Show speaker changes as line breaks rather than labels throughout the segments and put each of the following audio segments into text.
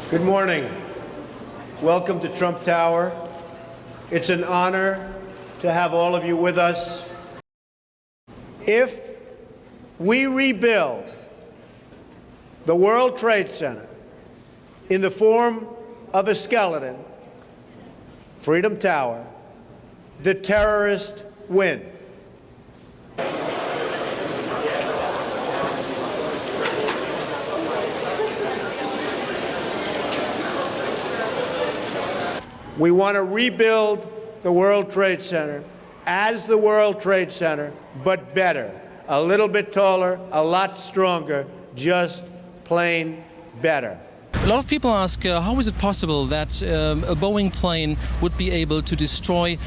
Good morning. Welcome to Trump Tower. It's an honor to have all of you with us. If we rebuild the World Trade Center in the form of a skeleton, Freedom Tower, the terrorists win. We want to rebuild the World Trade Center as the World Trade Center, but better. A little bit taller, a lot stronger, just plain better.
A lot of people ask, how is it possible that a Boeing plane would be able to destroy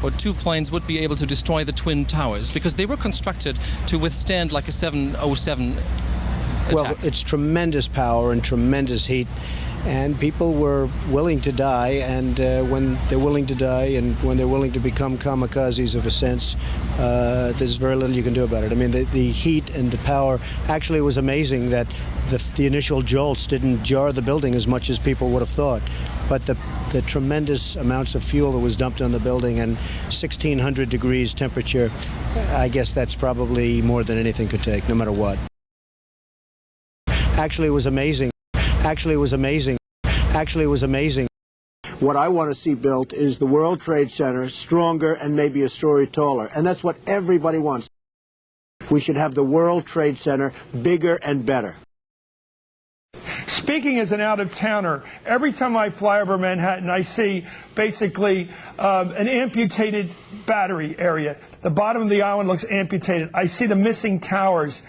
or two planes would be able to destroy the Twin Towers? Because they were constructed to withstand like a 707 attack.
Well, it's tremendous power and tremendous heat. And people were willing to die, and when they're willing to die and when they're willing to become kamikazes of a sense, there's very little you can do about it. I mean, the heat and the power, actually it was amazing that the initial jolts didn't jar the building as much as people would have thought. But the tremendous amounts of fuel that was dumped on the building and 1,600 degrees temperature, I guess that's probably more than anything could take, no matter what. Actually, it was amazing. Actually, it was amazing. Actually, it was amazing. What I want to see built is the World Trade Center stronger and maybe a story taller. And that's what everybody wants. We should have the World Trade Center bigger and better.
Speaking as an out-of-towner, every time I fly over Manhattan, I see basically an amputated battery area. The bottom of the island looks amputated. I see the missing towers.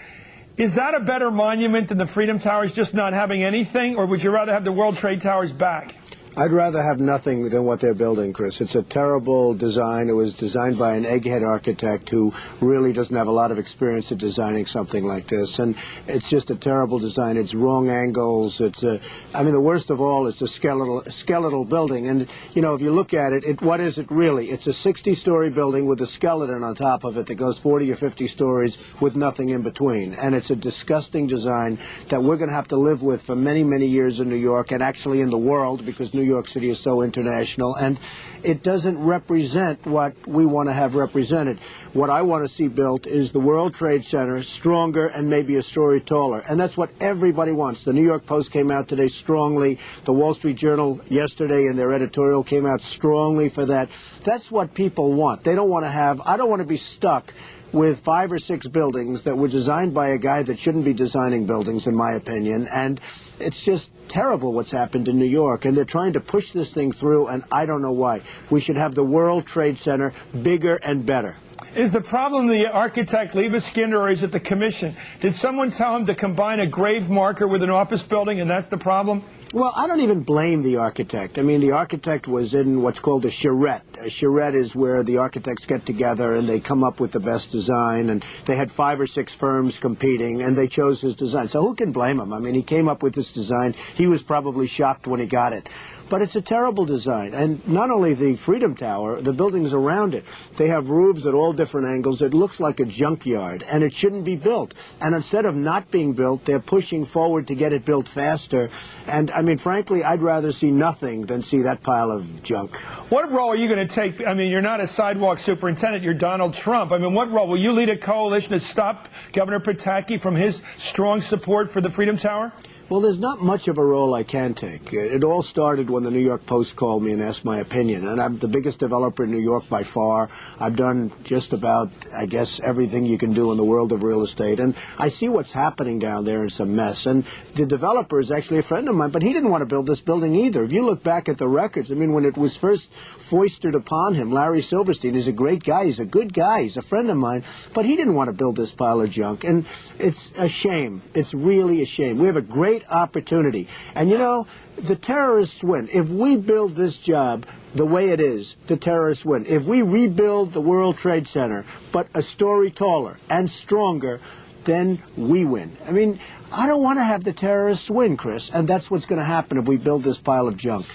Is that a better monument than the Freedom Towers just not having anything, or would you rather have the World Trade Towers back?
I'd rather have nothing than what they're building, Chris. It's a terrible design. It was designed by an egghead architect who really doesn't have a lot of experience at designing something like this. And it's just a terrible design. It's wrong angles. I mean, the worst of all, it's a skeletal building. And, you know, if you look at it, what is it really? It's a 60-story building with a skeleton on top of it that goes 40 or 50 stories with nothing in between. And it's a disgusting design that we're going to have to live with for many, many years in New York and actually in the world, because New York City is so international, and it doesn't represent what we want to have represented. What I want to see built is the World Trade Center stronger and maybe a story taller, and that's what everybody wants. The New York Post came out today strongly. The Wall Street Journal yesterday in their editorial came out strongly for that. That's what people want. They don't want to have, I don't want to be stuck with 5 or 6 buildings that were designed by a guy that shouldn't be designing buildings, in my opinion. And it's just terrible what's happened in New York. And they're trying to push this thing through, and I don't know why. We should have the World Trade Center bigger and better.
Is the problem the architect, Leva Skinner, or is it the commission? Did someone tell him to combine a grave marker with an office building, and that's the problem?
Well, I don't even blame the architect. I mean, the architect was in what's called a charrette. A charrette is where the architects get together and they come up with the best design, and they had 5 or 6 firms competing, and they chose his design. So who can blame him? I mean, he came up with this design. He was probably shocked when he got it. But it's a terrible design. And not only the Freedom Tower, the buildings around it, they have roofs at all different angles. It looks like a junkyard, and it shouldn't be built. And instead of not being built, they're pushing forward to get it built faster. And, I mean, frankly, I'd rather see nothing than see that pile of junk.
What role are you going to take? I mean, you're not a sidewalk superintendent. You're Donald Trump. I mean, what role? Will you lead a coalition to stop Governor Pataki from his strong support for the Freedom Tower?
Well, there's not much of a role I can take. It all started when the New York Post called me and asked my opinion. And I'm the biggest developer in New York by far. I've done just about, I guess, everything you can do in the world of real estate. And I see what's happening down there. It's a mess. And the developer is actually a friend of mine, but he didn't want to build this building either. If you look back at the records, I mean, when it was first foisted upon him, Larry Silverstein is a great guy. He's a good guy. He's a friend of mine. But he didn't want to build this pile of junk. And it's a shame. It's really a shame. We have a great opportunity. And, you know, the terrorists win. If we build this job the way it is, the terrorists win. If we rebuild the World Trade Center, but a story taller and stronger, then we win. I mean, I don't want to have the terrorists win, Chris, and that's what's going to happen if we build this pile of junk.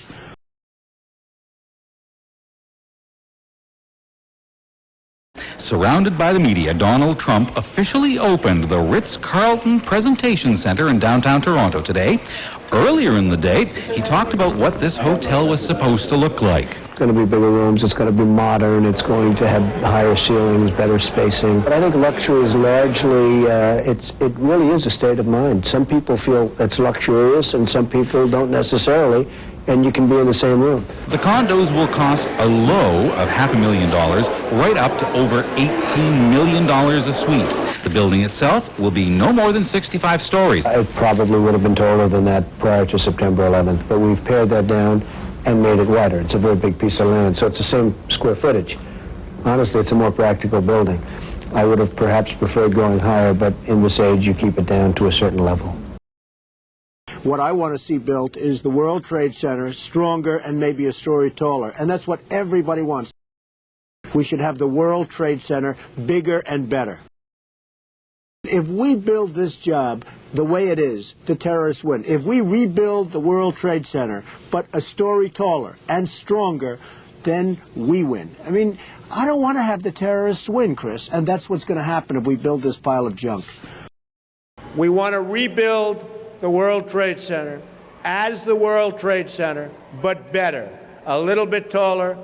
So Surrounded by the media, Donald Trump officially opened the Ritz-Carlton Presentation Center in downtown Toronto today. Earlier in the day, he talked about what this hotel was supposed to look like.
It's going to be bigger rooms, it's going to be modern, it's going to have higher ceilings, better spacing. But I think luxury is largely, it really is a state of mind. Some people feel it's luxurious and some people don't necessarily, and you can be in the same room.
The condos will cost a low of $500,000 right up to over $18 million a suite. The building itself will be no more than 65 stories.
It probably would have been taller than that prior to September 11th, but we've pared that down and made it wider. It's a very big piece of land, so it's the same square footage. Honestly, it's a more practical building. I would have perhaps preferred going higher, but in this age, you keep it down to a certain level. What I want to see built is the World Trade Center stronger and maybe a story taller, and that's what everybody wants. We should have the World Trade Center bigger and better. If we build this job the way it is, the terrorists win. If we rebuild the World Trade Center, but a story taller and stronger, then we win. I mean, I don't want to have the terrorists win, Chris, and that's what's going to happen if we build this pile of junk.
We want to rebuild the World Trade Center as the World Trade Center, but better, a little bit taller.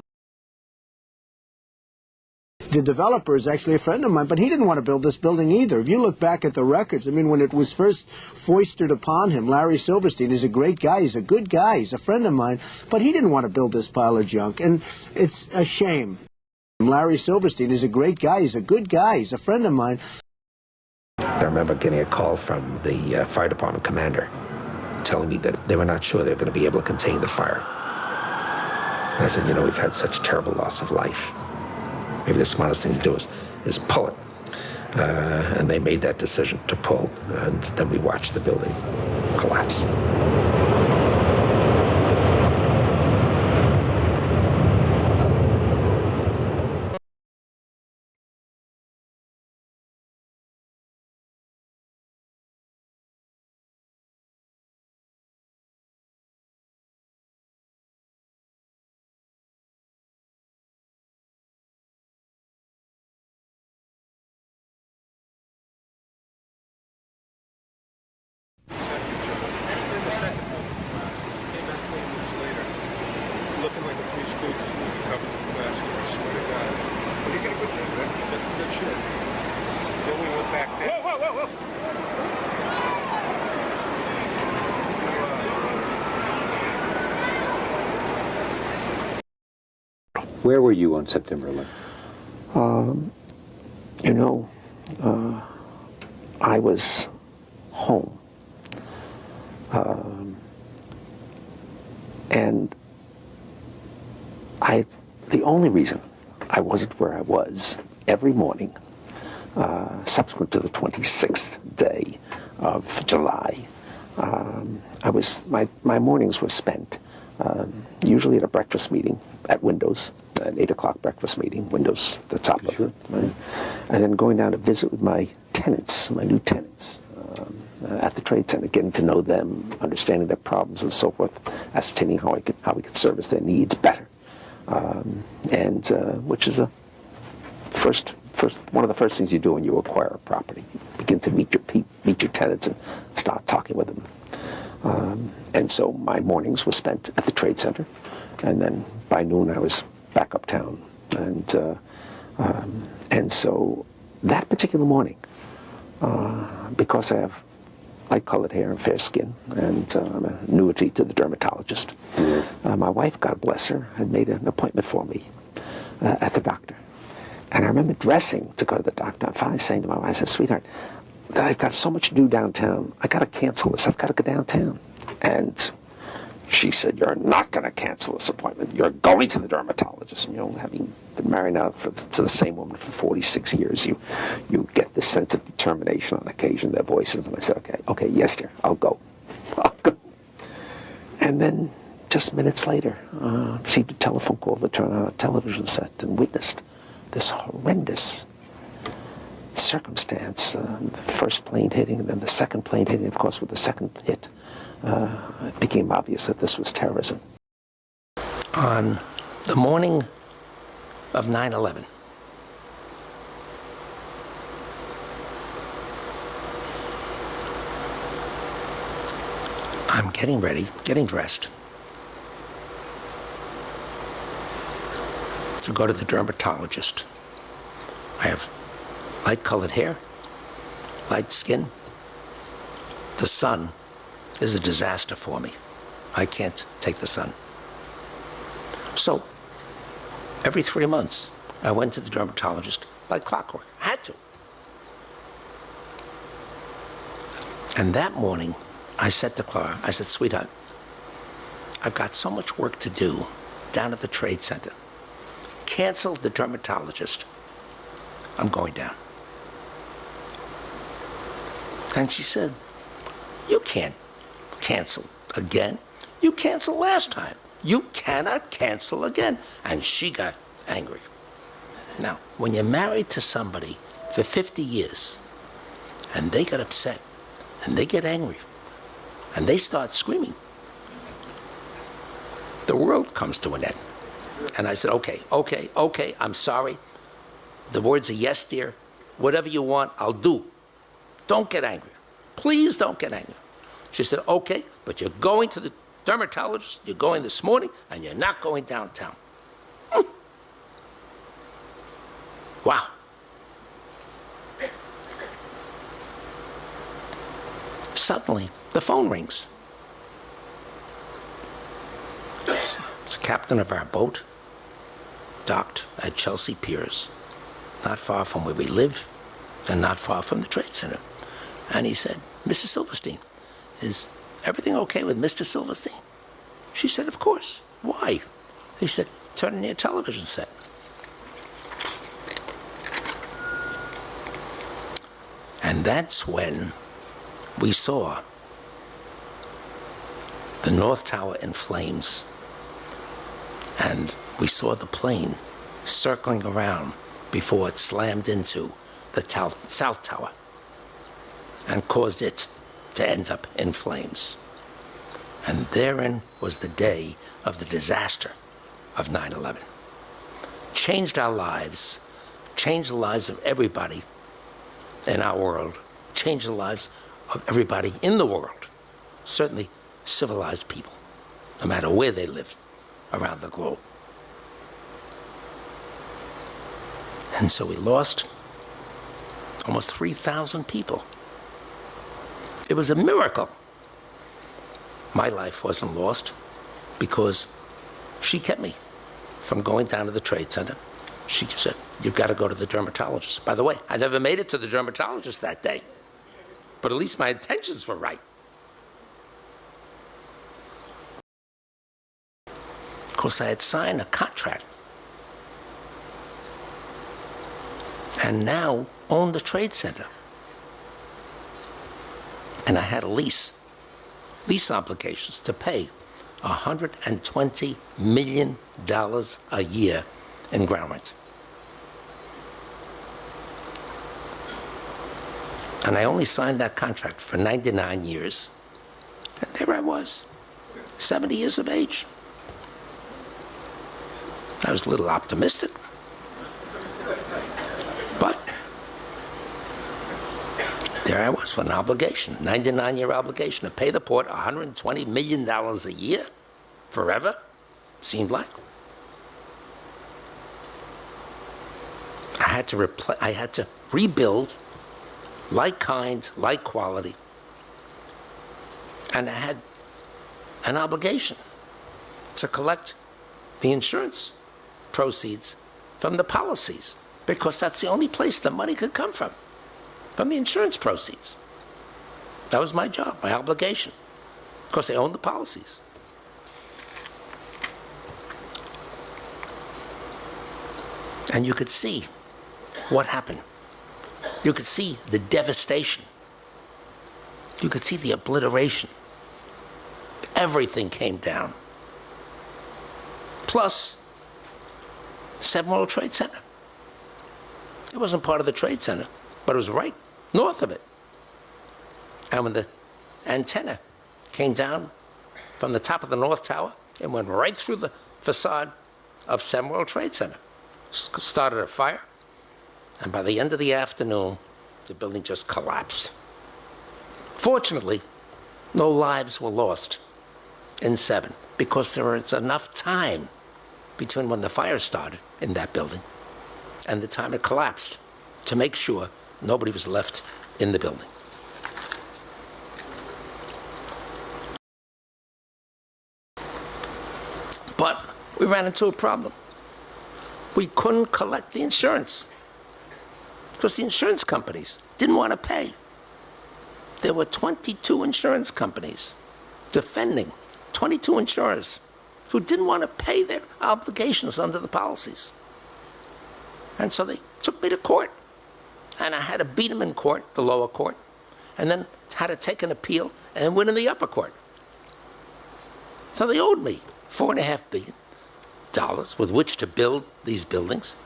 The developer is actually a friend of mine, but he didn't want to build this building either. If you look back at the records, I mean, when it was first foisted upon him, Larry Silverstein is a great guy, he's a good guy, he's a friend of mine, but he didn't want to build this pile of junk, and it's a shame. Larry Silverstein is a great guy, he's a good guy, he's a friend of mine.
I remember getting a call from the fire department commander telling me that they were not sure they were going to be able to contain the fire. And I said, you know, we've had such terrible loss of life. Maybe the smartest thing to do is pull it. And they made that decision to pull, and then we watched the building collapse.
Looking like a Three Stooges movie covered in plastic, I swear to God. What are you gonna put there, man? That's some good shit. Then we went back there. Whoa, whoa, whoa, whoa!
Where were you on September 11th?
You know, I was home. And the only reason I wasn't where I was every morning, subsequent to the 26th day of July, my mornings were spent usually at a breakfast meeting at Windows, an 8 o'clock breakfast meeting, Windows, the top of it, right? And then going down to visit with my tenants, my new tenants, at the Trade Center, getting to know them, understanding their problems and so forth, ascertaining how we could service their needs better. Which is one of the first things you do when you acquire a property. You begin to meet your tenants and start talking with them. And so my mornings were spent at the Trade Center, and then by noon I was back uptown. And so that particular morning, because I have light-colored hair and fair skin, and I'm an annuity to the dermatologist. My wife, God bless her, had made an appointment for me at the doctor. And I remember dressing to go to the doctor. I'm finally saying to my wife, I said, sweetheart, I've got so much to do downtown. I got to cancel this. I've got to go downtown. And she said, you're not going to cancel this appointment. You're going to the dermatologist. And, you know, having been married now to the same woman for 46 years, you get this sense of determination on occasion, their voices. And I said, okay, yes, dear, I'll go. I'll go. And then just minutes later, received a telephone call to turn on a television set and witnessed this horrendous circumstance. The first plane hitting, and then the second plane hitting. Of course, with the second hit, it became obvious that this was terrorism. On the morning of 9/11, I'm getting ready, getting dressed to go to the dermatologist. I have light-colored hair, light skin. The sun is a disaster for me. I can't take the sun. So, every 3 months, I went to the dermatologist like clockwork. I had to. And that morning, I said to Clara, I said, sweetheart, I've got so much work to do down at the Trade Center. Cancel the dermatologist. I'm going down. And she said, you can't cancel again. You canceled last time. You cannot cancel again. And she got angry. Now, when you're married to somebody for 50 years, and they get upset, and they get angry, and they start screaming, the world comes to an end. And I said, okay, I'm sorry. The words are yes, dear. Whatever you want, I'll do. Don't get angry. Please don't get angry. She said, okay, but you're going to the dermatologist, you're going this morning, and you're not going downtown. Wow. Suddenly, the phone rings. It's the captain of our boat, docked at Chelsea Piers, not far from where we live and not far from the Trade Center. And he said, Mrs. Silverstein, is everything okay with Mr. Silverstein? She said, of course. Why? He said, turn on your television set. And that's when we saw the North Tower in flames. And we saw the plane circling around before it slammed into the South Tower and caused it to end up in flames. And therein was the day of the disaster of 9/11. Changed our lives, changed the lives of everybody in our world, changed the lives of everybody in the world, certainly civilized people, no matter where they live around the globe. And so we lost almost 3,000 people. It was a miracle. My life wasn't lost because she kept me from going down to the Trade Center. She said, you've got to go to the dermatologist. By the way, I never made it to the dermatologist that day, but at least my intentions were right. Of course, I had signed a contract and now owned the Trade Center. And I had a lease obligations to pay $120 million a year in ground rent. And I only signed that contract for 99 years. And there I was, 70 years of age. I was a little optimistic. But there I was with an obligation, 99-year obligation to pay the port $120 million a year, forever, seemed like. I had to rebuild, like kind, like quality, and I had an obligation to collect the insurance proceeds from the policies, because that's the only place the money could come from the insurance proceeds. That was my job, my obligation, because they owned the policies. And you could see what happened. You could see the devastation. You could see the obliteration. Everything came down. Plus, 7 World Trade Center. It wasn't part of the Trade Center, but it was right north of it. And when the antenna came down from the top of the North Tower, it went right through the facade of 7 World Trade Center. Started a fire, and by the end of the afternoon, the building just collapsed. Fortunately, No lives were lost in 7 because there was enough time between when the fire started in that building and the time it collapsed to make sure nobody was left in the building. But we ran into a problem. We couldn't collect the insurance because the insurance companies didn't want to pay. There were 22 insurance companies defending 22 insurers who didn't want to pay their obligations under the policies. And so they took me to court. And I had to beat them in court, the lower court, and then had to take an appeal and win in the upper court. So they owed me $4.5 billion with which to build these buildings.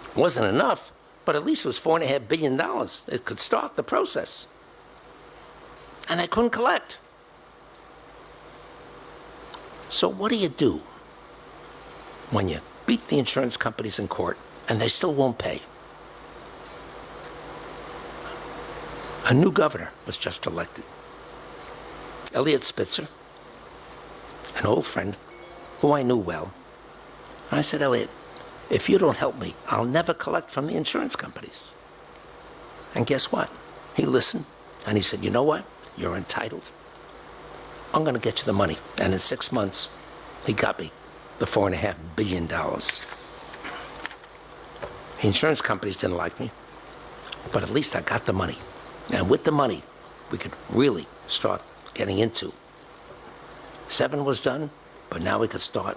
It wasn't enough, but at least it was $4.5 billion. It could start the process. And I couldn't collect. So what do you do when you beat the insurance companies in court and they still won't pay? A new governor was just elected. Eliot Spitzer, an old friend who I knew well. And I said, Eliot, if you don't help me, I'll never collect from the insurance companies. And guess what? He listened and he said, you know what? You're entitled. I'm going to get you the money. And in 6 months, he got me the $4.5 billion. The insurance companies didn't like me, but at least I got the money. And with the money, we could really start getting into. 7 was done, but now we could start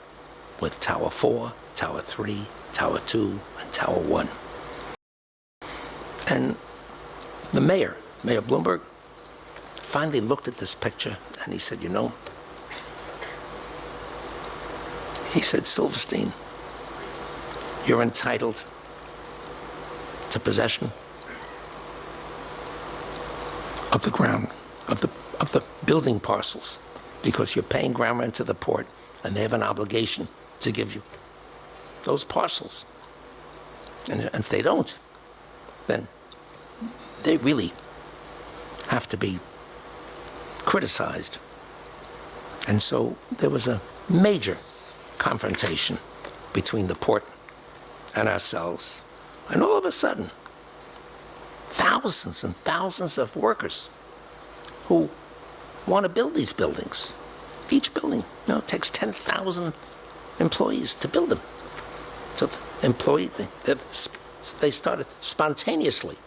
with Tower 4, Tower 3, Tower 2, and Tower 1. And the Mayor Bloomberg, finally looked at this picture and he said, you know, he said, Silverstein, you're entitled to possession of the ground, of the building parcels, because you're paying ground rent to the port and they have an obligation to give you those parcels. And if they don't, then they really have to be criticized. And so there was a major confrontation between the port and ourselves. And all of a sudden, thousands and thousands of workers who want to build these buildings. Each building, takes 10,000 employees to build them. So they started spontaneously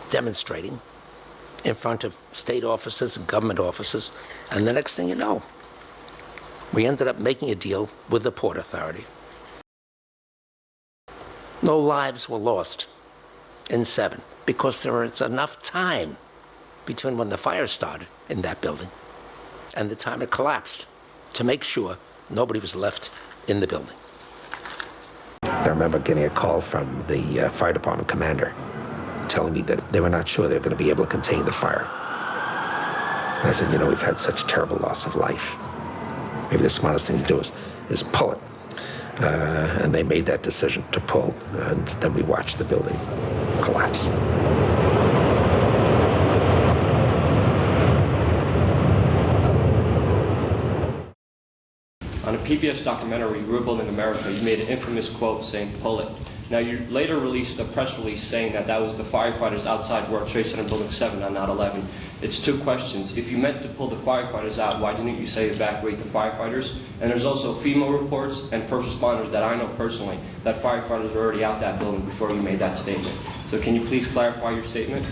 demonstrating in front of state offices and government offices, and the next thing you know, we ended up making a deal with the Port Authority. No lives were lost in 7 because there was enough time between when the fire started in that building and the time it collapsed to make sure nobody was left in the building. I remember getting a call from the fire department commander telling me that they were not sure they were going to be able to contain the fire. And I said, we've had such terrible loss of life. Maybe the smartest thing to do is pull it. And they made that decision to pull, and then we watched the building collapse.
On a PBS documentary, Rebuilding America, you made an infamous quote saying, pull it. Now, you later released a press release saying that was the firefighters outside World Trade Center Building 7 on 9/11. It's 2 questions. If you meant to pull the firefighters out, why didn't you say evacuate the firefighters? And there's also FEMA reports and first responders that I know personally that firefighters were already out that building before you made that statement. So can you please clarify your statement?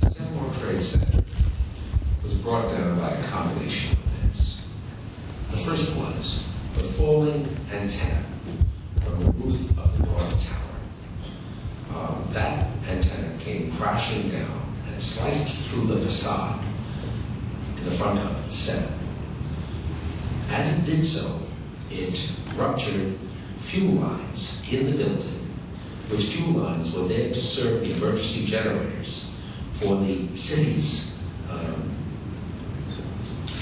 The World Trade Center was brought down by a combination of events. The first was the falling antenna from the roof of the North Tower. That antenna came crashing down and sliced through the facade in the front of 7. As it did so, it ruptured fuel lines in the building, which fuel lines were there to serve the emergency generators for the city's, I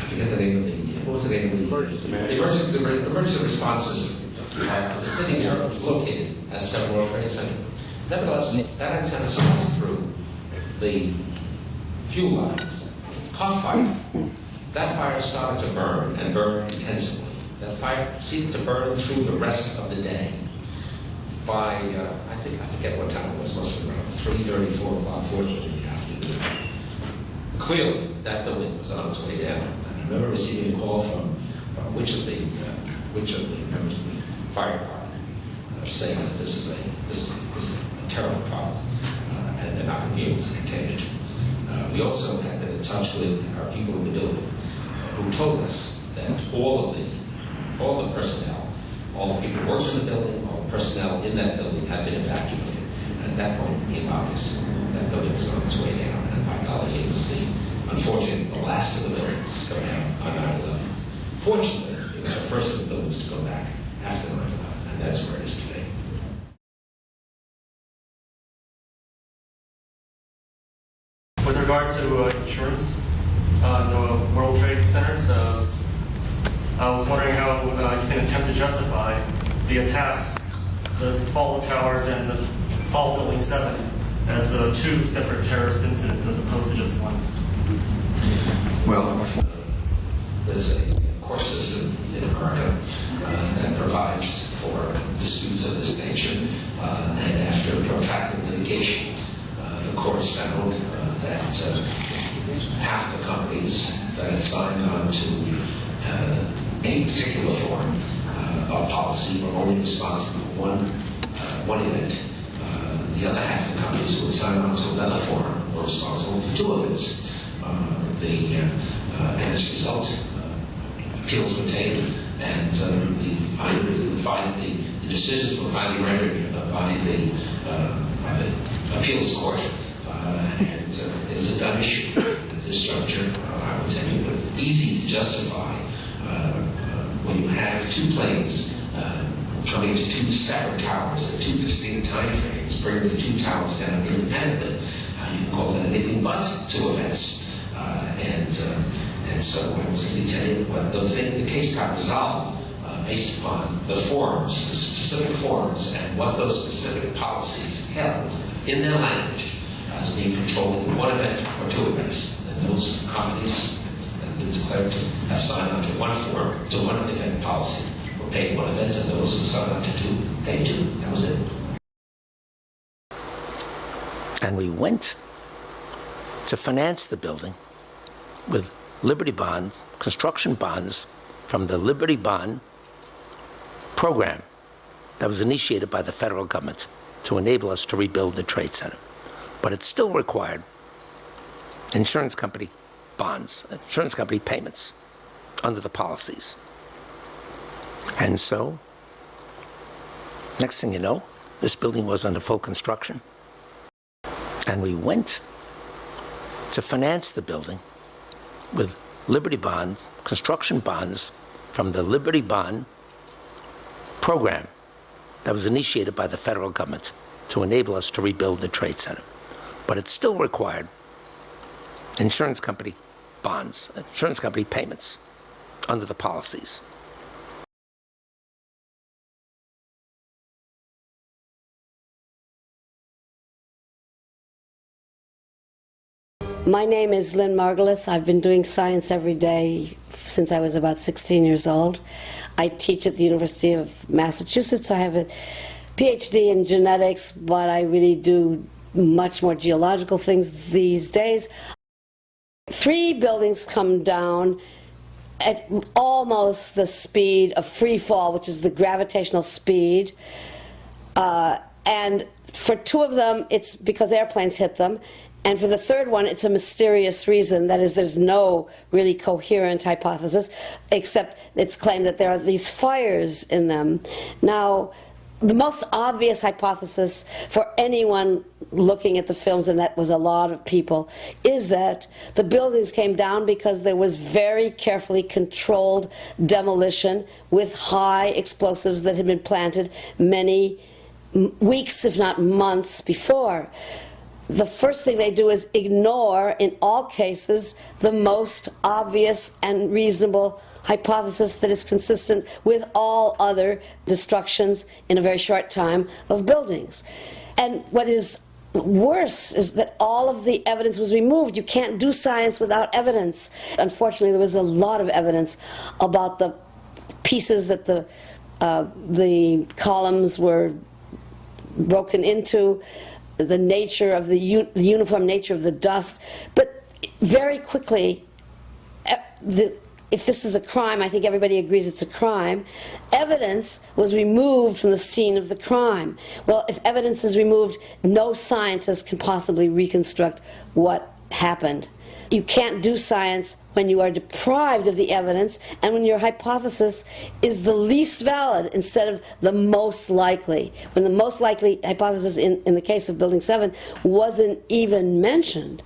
forget the name of what was the name of the emergency response system. The city here was located at 7 World Trade Center. Nevertheless, that antenna sliced through the fuel lines, caught fire. That fire started to burn and burn intensively. That fire proceeded to burn through the rest of the day. By, I forget what time it was, must have been around 3:30, 4 o'clock, 4:30 in the afternoon. Clearly, that building was on its way down. And I remember receiving a call from which of the members of the fire department saying that this is a terrible problem and they're not going to be able to contain it. We also had been in touch with our people in the building who told us that all the personnel, all the people who worked in the building, all the personnel in that building had been evacuated. And at that point it became obvious that building was on its way down. And by golly, it was unfortunately the last of the buildings to go down on 9/11. Fortunately, it was the first of the buildings to go back after 9/11, and that's where it is today.
With regard to insurance, the World Trade Centers, I was wondering how you can attempt to justify the attacks, the fall of towers and the fall of Building 7 as two separate terrorist incidents as opposed to just one.
Well, there's a court system in America that provides for disputes of this nature, and after protracted litigation, the courts found that half the companies that had signed on to a particular form of policy were only responsible for one event. The other half of the companies who had signed on to another form were responsible for two events. And as a result, appeals were taken, and the decisions were finally rendered by the appeals court, and it is a done issue. At this juncture, I would say it would be easy to justify when you have two planes coming into two separate towers at two distinct time frames, bringing the two towers down independently. You can call that anything but two events. And so I will simply tell you what the case got resolved based upon the forms, the specific forms, and what those specific policies held in their language as being controlling one event or two events. And those companies that have been declared to have signed on to one form, to one event policy, were paid one event, and those who signed on to two, paid two. That was it.
And we went to finance the building with Liberty bonds, construction bonds from the Liberty Bond program that was initiated by the federal government to enable us to rebuild the Trade Center. But it still required insurance company bonds, insurance company payments under the policies. And so, next thing you know, this building was under full construction. And we went to finance the building with Liberty bonds, construction bonds from the Liberty Bond program that was initiated by the federal government to enable us to rebuild the Trade Center. But it still required insurance company bonds, insurance company payments under the policies.
My name is Lynn Margulis. I've been doing science every day since I was about 16 years old. I teach at the University of Massachusetts. I have a PhD in genetics, but I really do much more geological things these days. 3 buildings come down at almost the speed of free fall, which is the gravitational speed. And for 2 of them, it's because airplanes hit them. And for the 3rd one, it's a mysterious reason. That is, there's no really coherent hypothesis, except it's claimed that there are these fires in them. Now, the most obvious hypothesis for anyone looking at the films, and that was a lot of people, is that the buildings came down because there was very carefully controlled demolition with high explosives that had been planted many weeks, if not months, before. The first thing they do is ignore, in all cases, the most obvious and reasonable hypothesis that is consistent with all other destructions in a very short time of buildings. And what is worse is that all of the evidence was removed. You can't do science without evidence. Unfortunately, there was a lot of evidence about the pieces that the columns were broken into, the nature of the uniform nature of the dust. But very quickly, if this is a crime, I think everybody agrees it's a crime, evidence was removed from the scene of the crime. Well, if evidence is removed, no scientist can possibly reconstruct what happened. You can't do science when you are deprived of the evidence and when your hypothesis is the least valid instead of the most likely. When the most likely hypothesis in the case of Building 7 wasn't even mentioned,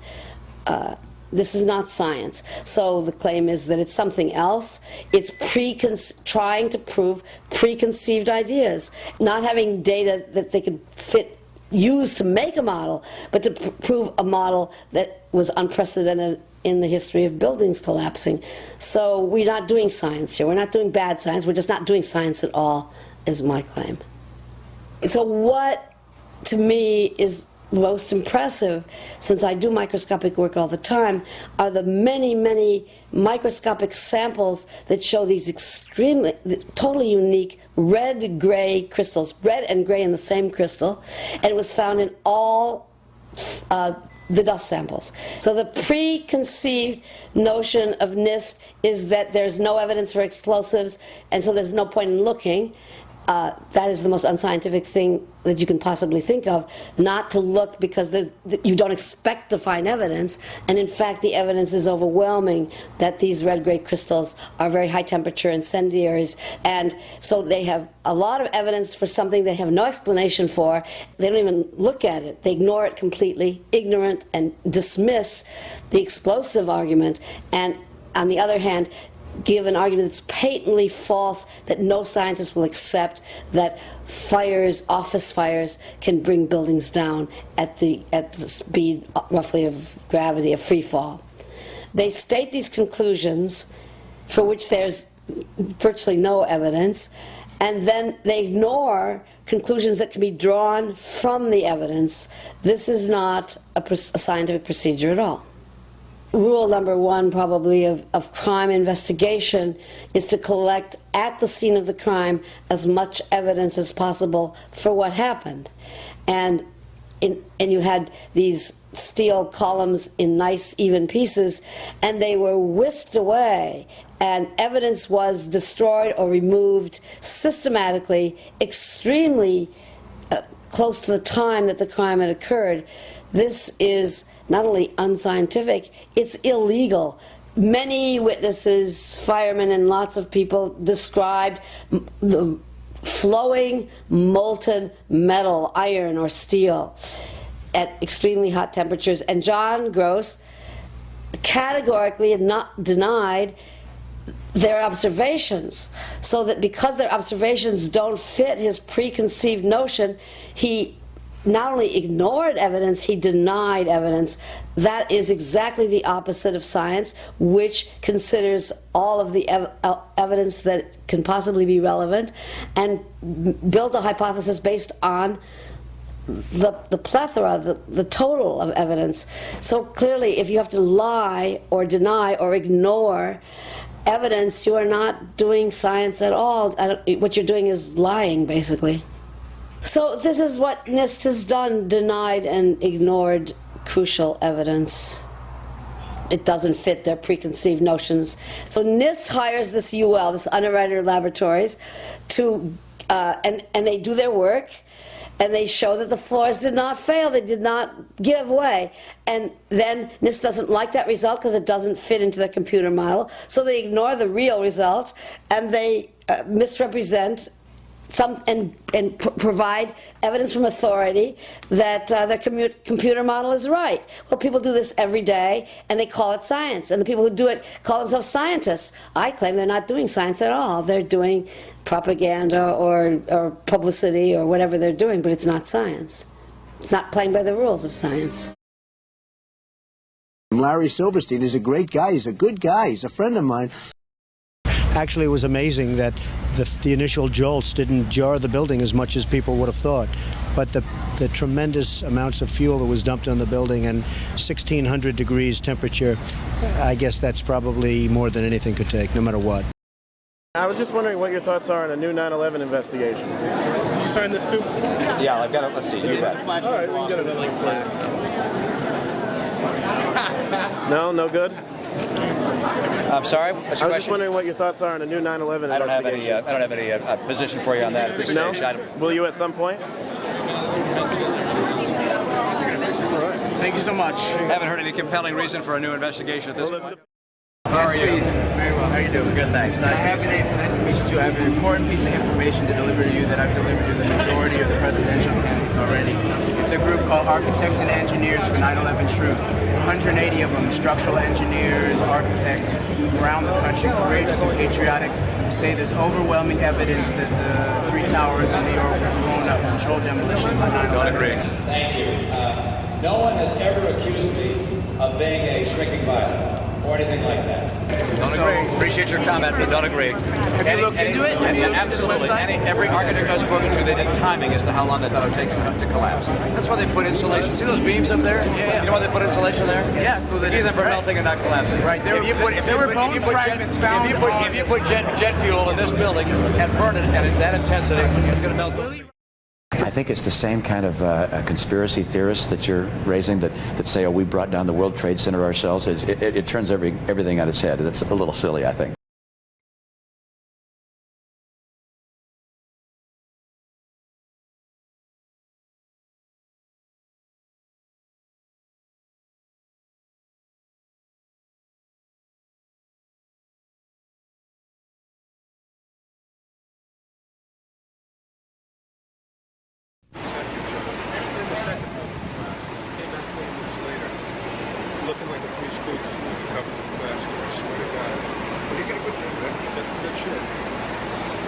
this is not science. So the claim is that it's something else. It's trying to prove preconceived ideas, not having data that they could use to make a model, but to prove a model that was unprecedented in the history of buildings collapsing. So we're not doing science here. We're not doing bad science. We're just not doing science at all, is my claim. So what, to me, is most impressive, since I do microscopic work all the time, are the many, many microscopic samples that show these extremely, totally unique red-gray crystals, red and gray in the same crystal, and it was found in all the dust samples. So the preconceived notion of NIST is that there's no evidence for explosives, and so there's no point in looking. That is the most unscientific thing that you can possibly think of, not to look because you don't expect to find evidence, and in fact the evidence is overwhelming that these red-gray crystals are very high-temperature incendiaries, and so they have a lot of evidence for something they have no explanation for. They don't even look at it. They ignore it completely, ignorant, and dismiss the explosive argument, and on the other hand, give an argument that's patently false, that no scientist will accept, that fires, office fires, can bring buildings down at the speed roughly of gravity, of free fall. They state these conclusions for which there's virtually no evidence, and then they ignore conclusions that can be drawn from the evidence. This is not a scientific procedure at all. Rule number one, probably, of crime investigation is to collect at the scene of the crime as much evidence as possible for what happened. And you had these steel columns in nice, even pieces, and they were whisked away, and evidence was destroyed or removed systematically, extremely close to the time that the crime had occurred. This is not only unscientific, it's illegal. Many witnesses, firemen and lots of people, described the flowing molten metal, iron or steel, at extremely hot temperatures. And John Gross categorically denied their observations, so that because their observations don't fit his preconceived notion, he not only ignored evidence, he denied evidence. That is exactly the opposite of science, which considers all of the evidence that can possibly be relevant and built a hypothesis based on the plethora, the total of evidence. So clearly, if you have to lie or deny or ignore evidence, you are not doing science at all. What you're doing is lying, basically. So this is what NIST has done, denied and ignored crucial evidence. It doesn't fit their preconceived notions. So NIST hires this UL, this Underwriter Laboratories, and they do their work, and they show that the floors did not fail, they did not give way. And then NIST doesn't like that result because it doesn't fit into their computer model, so they ignore the real result, and they misrepresent and provide evidence from authority that their computer model is right. Well, people do this every day, and they call it science. And the people who do it call themselves scientists. I claim they're not doing science at all. They're doing propaganda or publicity or whatever they're doing, but it's not science. It's not playing by the rules of science.
Larry Silverstein is a great guy. He's a good guy. He's a friend of mine.
Actually, it was amazing that the initial jolts didn't jar the building as much as people would have thought. but the tremendous amounts of fuel that was dumped on the building and 1,600 degrees temperature, I guess that's probably more than anything could take, no matter what.
I was just wondering what your thoughts are on a new 9/11 investigation. Did you sign this too?
Yeah, I've got it. Let's see. You bet.
All right, we can get another one. No, no good.
I'm sorry. What's your
I was
question?
just wondering what your thoughts are on a new 9/11 investigation.
I don't have any position for you on that at this
No?
stage.
Will you at some point?
Thank you so much.
Haven't heard any compelling reason for a new investigation at this point.
How are you? Very well. How are you doing?
Good, thanks. Nice
to meet you too. I have an important piece of information to deliver to you that I've delivered to the majority of the presidential candidates already. It's a group called Architects and Engineers for 9/11 Truth. 180 of them, structural engineers, architects around the country, courageous and patriotic, who say there's overwhelming evidence that the three towers in New York were blown up, controlled demolitions on 9/11.
Don't agree.
Thank you. No one has ever accused me of being a shrinking violet or anything like that.
Don't agree. Appreciate your comment, but don't agree.
Have you looked into it? Have you looked into the
Absolutely.
website?
Every architect I've spoken to, they did timing as to how long they thought it would take to collapse. That's why they put insulation. See those beams up there?
Yeah.
You know why they put insulation there?
Yeah, so that
Keep them from
right.
melting and not collapsing.
Right. There were bone fragments found.
If you put jet fuel in this building and burn it at that intensity, it's going to melt.
I think it's the same kind of conspiracy theorists that you're raising that say, oh, we brought down the World Trade Center ourselves. It turns everything on its head. It's a little silly, I think.
Looking like a Three Stooges movie covered in plastic, I swear to God. But you get a good thing, man. That's some good shit.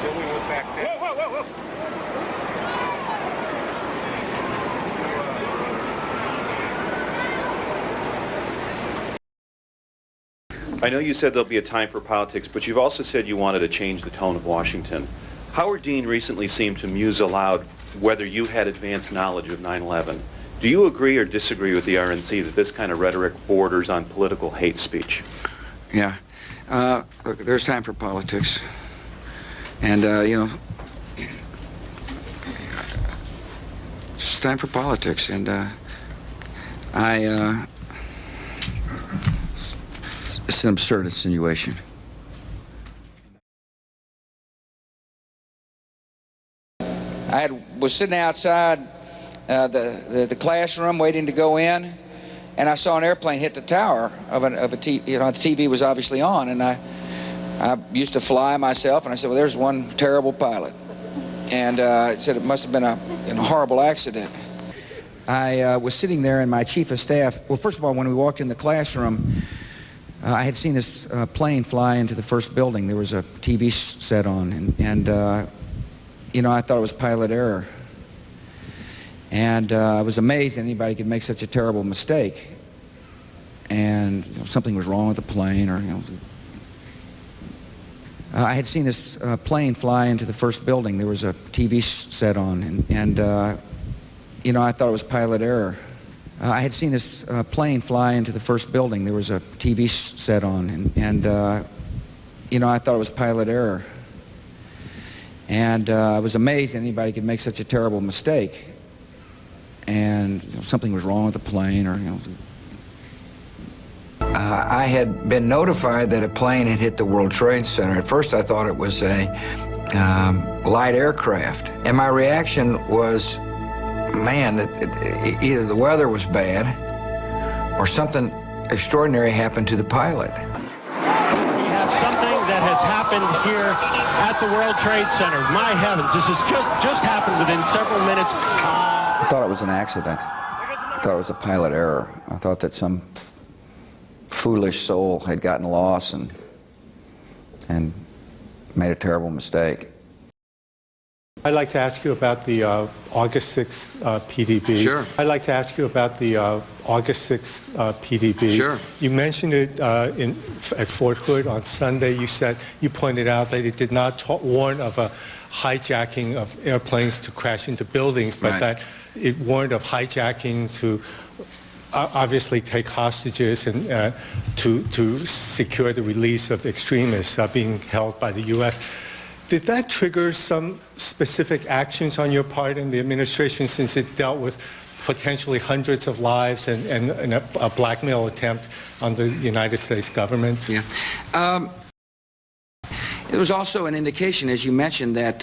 Then we went back there. Whoa, whoa, whoa,
I know you said there'll be a time for politics, but you've also said you wanted to change the tone of Washington. Howard Dean recently seemed to muse aloud whether you had advanced knowledge of 9/11. Do you agree or disagree with the RNC that this kind of rhetoric borders on political hate speech?
Yeah. Look, there's time for politics. And, it's time for politics. And it's an absurd insinuation.
I was sitting outside the classroom waiting to go in, and I saw an airplane hit the tower of a TV. The TV was obviously on, and I used to fly myself, and I said, well, there's one terrible pilot. And I said it must have been a horrible accident.
I was sitting there, and my chief of staff, well, first of all, when we walked in the classroom, I had seen this plane fly into the first building. There was a TV set on, and I thought it was pilot error. And I was amazed that anybody could make such a terrible mistake. And something was wrong with the plane, or I had seen this plane fly into the first building. There was a TV set on, and I thought it was pilot error. I had seen this plane fly into the first building. There was a TV set on, and I thought it was pilot error. And I was amazed that anybody could make such a terrible mistake. And something was wrong with the plane, or
I had been notified that a plane had hit the World Trade Center. At first I thought it was a light aircraft. And my reaction was, man, either the weather was bad or something extraordinary happened to the pilot.
We have something that has happened here at the World Trade Center. My heavens, this has just happened within several minutes.
I thought it was an accident. I thought it was a pilot error. I thought that some foolish soul had gotten lost and made a terrible mistake.
I'd like to ask you about the August 6th PDB.
Sure.
I'd like to ask you about the August 6th PDB.
Sure.
You mentioned it at Fort Hood on Sunday. You pointed out that it did not warn of a hijacking of airplanes to crash into buildings, but
Right.
that it warned of hijacking to obviously take hostages and to secure the release of extremists being held by the U.S. Did that trigger some specific actions on your part in the administration, since it dealt with potentially hundreds of lives and a blackmail attempt on the United States government?
Yeah. It was also an indication, as you mentioned, that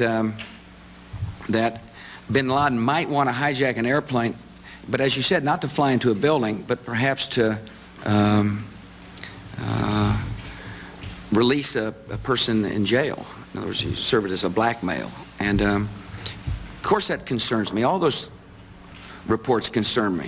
that bin Laden might want to hijack an airplane, but as you said, not to fly into a building, but perhaps to release a person in jail. In other words, you serve it as a blackmail. And of course that concerns me. All those reports concern me.